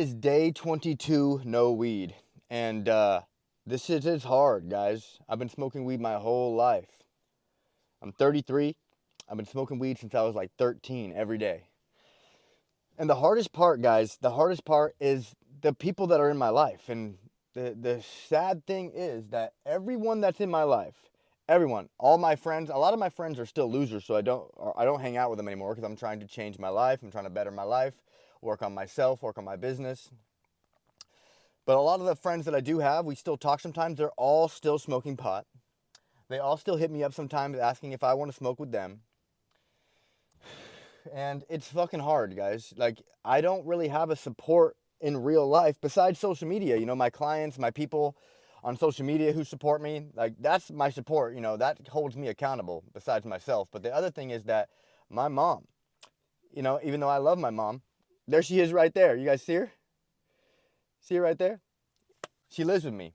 It's day 22, no weed. And this shit is hard, guys. I've been smoking weed my whole life. I'm 33. I've been smoking weed since I was like 13 every day. And the hardest part, guys, the hardest part is the people that are in my life. And the sad thing is that everyone that's in my life, everyone, all my friends, a lot of my friends are still losers, so I don't hang out with them anymore because I'm trying to change my life. I'm trying to better my life, work on myself, work on my business. But a lot of the friends that I do have, we still talk sometimes. They're all still smoking pot. They all still hit me up sometimes asking if I want to smoke with them. And it's fucking hard, guys. Like, I don't really have a support in real life besides social media. You know, my clients, my people on social media who support me, like, that's my support. You know, that holds me accountable besides myself. But the other thing is that my mom, you know, even though I love my mom, there she is right there. You guys see her? See her right there? She lives with me.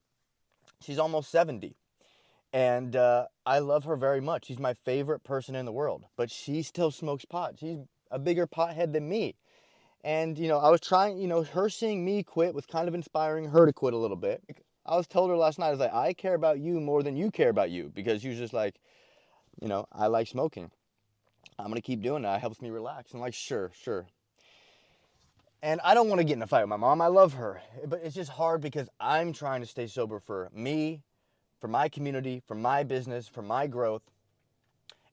She's almost 70. And I love her very much. She's my favorite person in the world. But she still smokes pot. She's a bigger pothead than me. And, you know, I was trying, you know, her seeing me quit was kind of inspiring her to quit a little bit. I was told her last night, I was like, I care about you more than you care about you. Because she was just like, you know, I like smoking. I'm going to keep doing that. It helps me relax. I'm like, sure, sure. And I don't want to get in a fight with my mom. I love her. But it's just hard because I'm trying to stay sober for me, for my community, for my business, for my growth,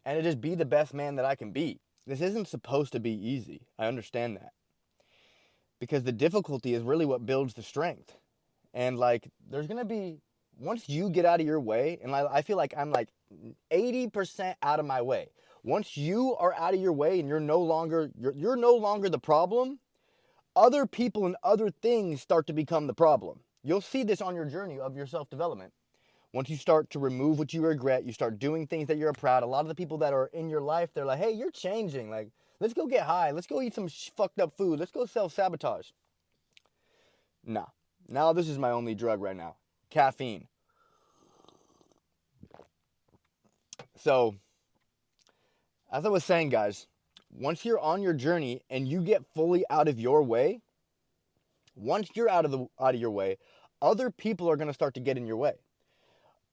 and to just be the best man that I can be. This isn't supposed to be easy. I understand that. Because the difficulty is really what builds the strength. And like, there's going to be, once you get out of your way, and I feel like I'm like 80% out of my way. Once you are out of your way and you're no longer the problem, other people and other things start to become the problem. You'll see this on your journey of your self-development. Once you start to remove what you regret, you start doing things that you're proud. A lot of the people that are in your life, they're like, hey, you're changing. Like, let's go get high. Let's go eat some fucked up food. Let's go self-sabotage. Nah. Now this is my only drug right now. Caffeine. So, as I was saying, guys, once you're on your journey and you get fully out of your way, once you're out of your way, other people are going to start to get in your way.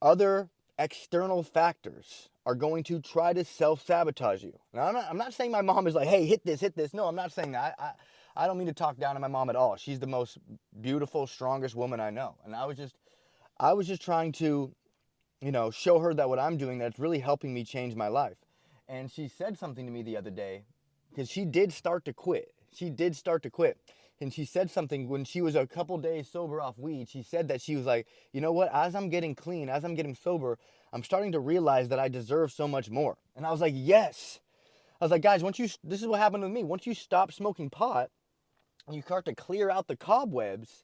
Other external factors are going to try to self-sabotage you. Now, I'm not saying my mom is like, hey, hit this. No, I'm not saying that. I don't mean to talk down on my mom at all. She's the most beautiful, strongest woman I know. And I was just trying to, you know, show her that what I'm doing, that's really helping me change my life. And she said something to me the other day, because she did start to quit. And she said something when she was a couple days sober off weed. She said that she was like, you know what, as I'm getting clean, as I'm getting sober, I'm starting to realize that I deserve so much more. And I was like, yes. I was like, guys, this is what happened with me. Once you stop smoking pot and you start to clear out the cobwebs,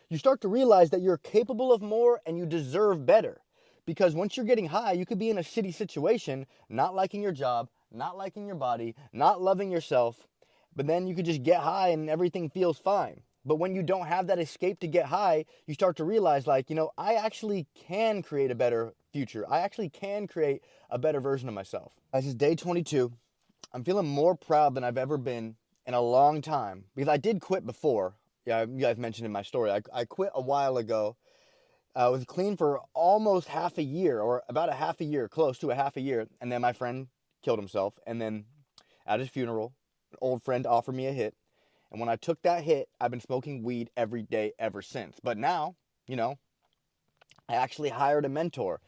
you start to realize that you're capable of more and you deserve better. Because once you're getting high, you could be in a shitty situation, not liking your job, not liking your body, not loving yourself, but then you could just get high and everything feels fine. But when you don't have that escape to get high, you start to realize, like, you know, I actually can create a better future. I actually can create a better version of myself. This is day 22. I'm feeling more proud than I've ever been in a long time, because I did quit before. Yeah, you guys mentioned in my story. I quit a while ago. I was clean for almost half a year, or about a half a year, close to a half a year. And then my friend killed himself. And then at his funeral, an old friend offered me a hit. And when I took that hit, I've been smoking weed every day ever since. But now, you know, I actually hired a mentor.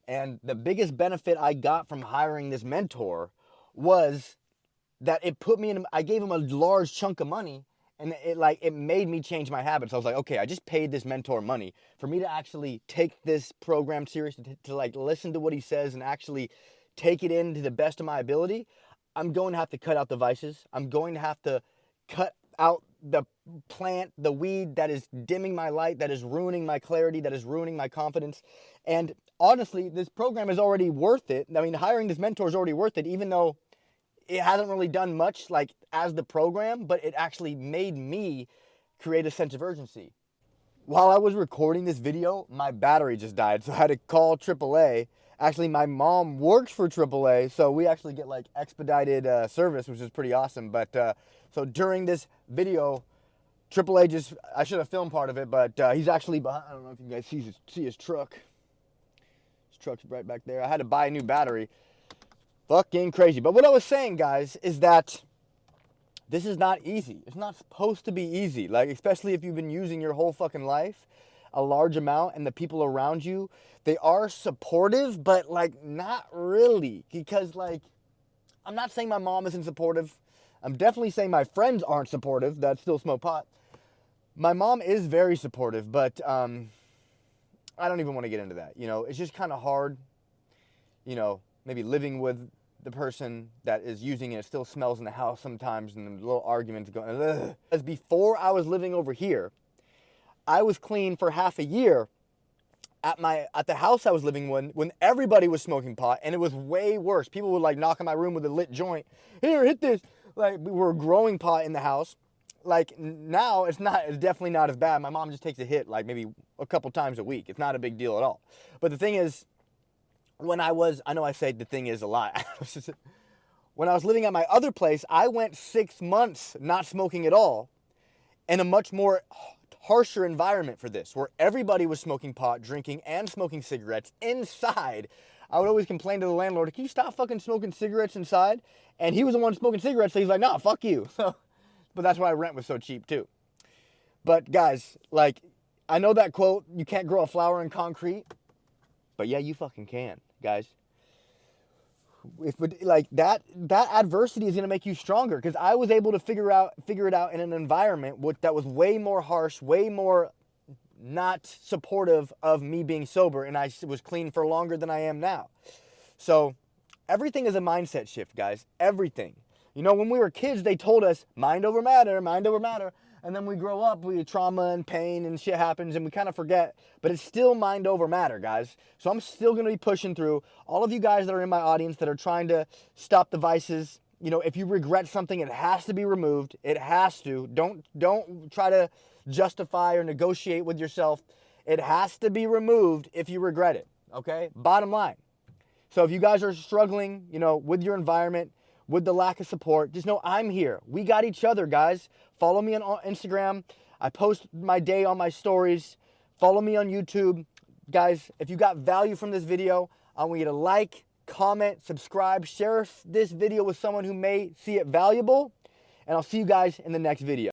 And the biggest benefit I got from hiring this mentor was that it put me in, I gave him a large chunk of money, and it made me change my habits. I was like, okay, I just paid this mentor money for me to actually take this program seriously, to like listen to what he says and actually take it in to the best of my ability. I'm going to have to cut out the vices. I'm going to have to cut out the the weed that is dimming my light, that is ruining my clarity, that is ruining my confidence. And honestly, this program is already worth it. I mean, hiring this mentor is already worth it, even though it hasn't really done much like as the program, but it actually made me create a sense of urgency. While I was recording this video, my battery just died, so I had to call AAA. Actually, my mom works for AAA, so we actually get like expedited service, which is pretty awesome. But so during this video, Triple A just, I should have filmed part of it, but he's actually behind. I don't know if you guys see his truck. His truck's right back there. I had to buy a new battery. Fucking crazy. But what I was saying, guys, is that this is not easy. It's not supposed to be easy. Like, especially if you've been using your whole fucking life a large amount, and the people around you, they are supportive, but like not really. Because like, I'm not saying my mom isn't supportive. I'm definitely saying my friends aren't supportive that still smoke pot. My mom is very supportive, but I don't even want to get into that. You know, it's just kind of hard, you know, maybe living with the person that is using it. It still smells in the house sometimes, and the little arguments going. Ugh. As before I was living over here, I was clean for half a year at the house I was living when everybody was smoking pot, and it was way worse. People would like knock on my room with a lit joint. Here, hit this. Like, we were growing pot in the house. Like, now it's definitely not as bad. My mom just takes a hit like maybe a couple times a week. It's not a big deal at all. But the thing is, I know I say the thing is a lot. When I was living at my other place, I went 6 months not smoking at all, in a much more harsher environment for this, where everybody was smoking pot, drinking, and smoking cigarettes inside. I would always complain to the landlord, can you stop fucking smoking cigarettes inside? And he was the one smoking cigarettes, so he's like, nah, fuck you. But that's why rent was so cheap too. But guys, like, I know that quote, you can't grow a flower in concrete, but yeah, you fucking can, guys. If like that adversity is gonna make you stronger, because I was able to figure it out in an environment that was way more harsh, way more not supportive of me being sober, and I was clean for longer than I am now. So everything is a mindset shift, guys. Everything. You know, when we were kids, they told us mind over matter, mind over matter. And then we grow up, we trauma and pain and shit happens, and we kind of forget. But it's still mind over matter, guys. So I'm still going to be pushing through. All of you guys that are in my audience that are trying to stop the vices, you know, if you regret something, it has to be removed. It has to. Don't try to justify or negotiate with yourself. It has to be removed if you regret it, okay? Bottom line. So if you guys are struggling, you know, with your environment, with the lack of support, just know I'm here. We got each other, guys. Follow me on Instagram. I post my day on my stories. Follow me on YouTube. Guys, if you got value from this video, I want you to like, comment, subscribe, share this video with someone who may see it valuable, and I'll see you guys in the next video.